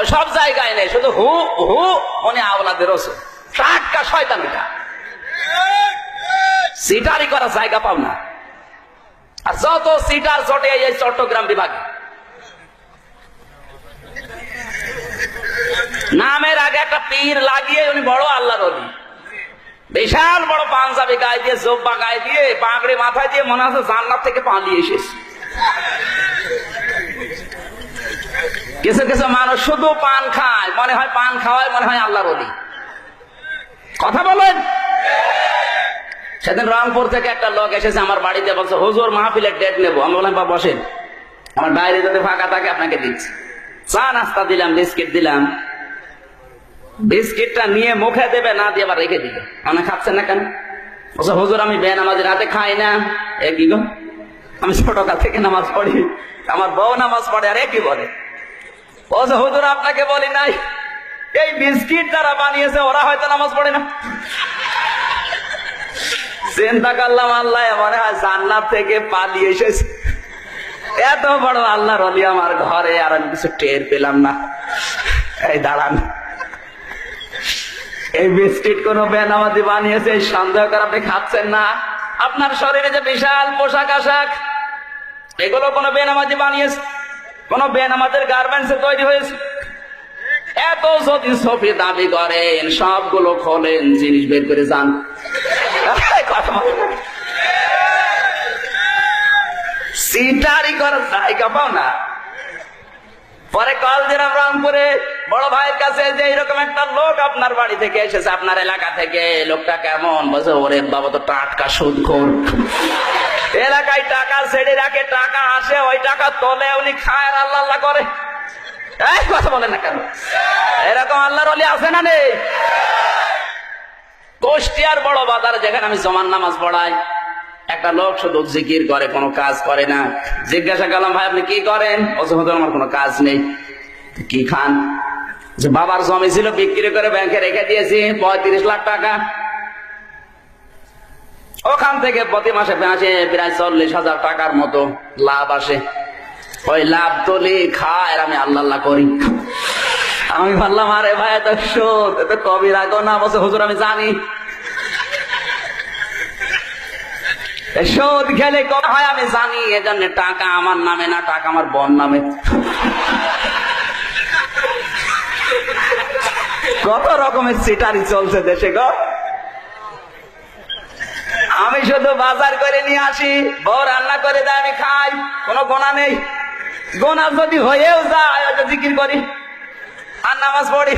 ওই সব জায়গায় নেই, শুধু হু হু উনি আওলাদের রসুল, টাটকা শয়তান। এটা সিটারি করার জায়গা পাও না। আর যত সিটার চটে এই চট্টগ্রাম বিভাগে, নামের আগে একটা পীর লাগিয়ে উনি বড় আল্লাহর ওলি, বিশাল বড় পাঞ্জাবি গায়ে দিয়ে, জোব্বা গায়ে দিয়ে, পাগড়ি মাথায় দিয়ে, মনে হচ্ছে জান্নাত থেকে পালিয়ে এসেছে। কিছু কিছু মানুষ শুধু পান খায়, মনে হয় পান খাওয়ায় মনে হয় আল্লাহর ওলি। কথা বলেন। সেদিন রংপুর থেকে একটা লোক এসেছে আমার বাড়িতে, বলছে হুজুর মাহফিলের ডেট নেবো। আমি বললাম বা বসেন, আমার ডায়েরি যদি ফাঁকা থাকে আপনাকে দিচ্ছি। চা নাস্তা দিলাম, বিস্কিট দিলাম। বিস্কিটটা নিয়ে মুখে দেবে, না দিয়ে আবার রেখে দিবে। মানে খাচ্ছেন না কেন? বলছে হুজুর আমি বেনামাজি রাতে খাই না। এ কি গো, আমি ছোটকাল থেকে নামাজ পড়ি, আমার বউ নামাজ পড়ে, আর এ কি বলে? বলছে হুজুর আপনাকে বলি নাই, এই বিস্কিট যারা বানিয়েছে ওরা হয়তো নামাজ পড়ে না। চিন্তা করলাম আল্লাহ মনে হয় জান্নাত থেকে পালিয়ে এসেছে। এত বড় আল্লাহর ওলি আমার ঘরে, আর আমি কিছু টের পেলাম না। এই দাঁড়ান, এই বিস্কিট কোন বেনামাজি বানিয়েছে এই সন্দেহ করে আপনি খাচ্ছেন না? আপনার শরীরে যে বিশাল পোশাক আশাক, এগুলো কোন বেনামাজি বানিয়েছে? কোন বেনামাজের গার্মেন্টসে তৈরি হয়েছে? এত যদি সফি দাবি করেন, সবগুলো খোলেন, জিনিস বের করে যান। সিটারি করার জায়গা পাও না। পরে কল দিলাম রংপুরে বড় ভাইয়ের কাছে যে এরকম একটা লোক আপনার বাড়ি থেকে এসেছে, আপনার এলাকা থেকে। লোকটা কেমন? বলছে ওরে বাবা তো টাটকা সুদখোর, এলাকায় টাকা ছেড়ে রাখে, টাকা আসে, ওই টাকা তোলে, উনি খায় আর আল্লাহ আল্লাহ করে। এই কথা বলেন না কেন? এরকম আল্লাহর ওলি আছে না নেই? কুষ্টিয়ার বড় বাজার, যেখানে আমি জমান নামাজ পড়াই, একটা লোক শুধু জিকির করে, কোনো কাজ করে না। জিজ্ঞাসা করলাম ভাই আপনি কি করেন? আমার কোনো কাজ নেই। কি খান? যে বাবার জমি ছিল বিক্রি করে ব্যাংকে রেখে দিয়েছি 35 লাখ টাকা, ওখান থেকে প্রতি মাসে আসে প্রায় 40,000 টাকার মতো লাভ আসে। ওই লাভ তুলি খায় আর আমি আল্লাহ আল্লাহ করি। আমি ভাবলাম আরে ভাই এত সুদ, এত কবির আগো না। বলছে হুজুর আমি জানি, সুদ খেলে কত হয় আমি জানি, এজন্য টাকা আমার নামে না, টাকা আমার বোন নামে। কত রকমের সিটারি চলছে দেশে গো। আমি শুধু বাজার করে নিয়ে আসি, বউ রান্না করে দেয়, আমি খাই, কোনো গোনা নেই। গোনা যদি হয়েও যায়, জিকির করি আর নামাজ পড়ি।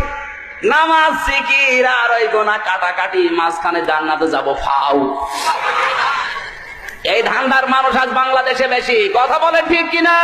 নামাজ জিকির আর ওই গোনা কাটাকাটি, মাঝখানে জান্নাতে যাব ফাউ। এই ধান্দার মানুষ আজ বাংলাদেশে বেশি। কথা বলেন ঠিক কিনা?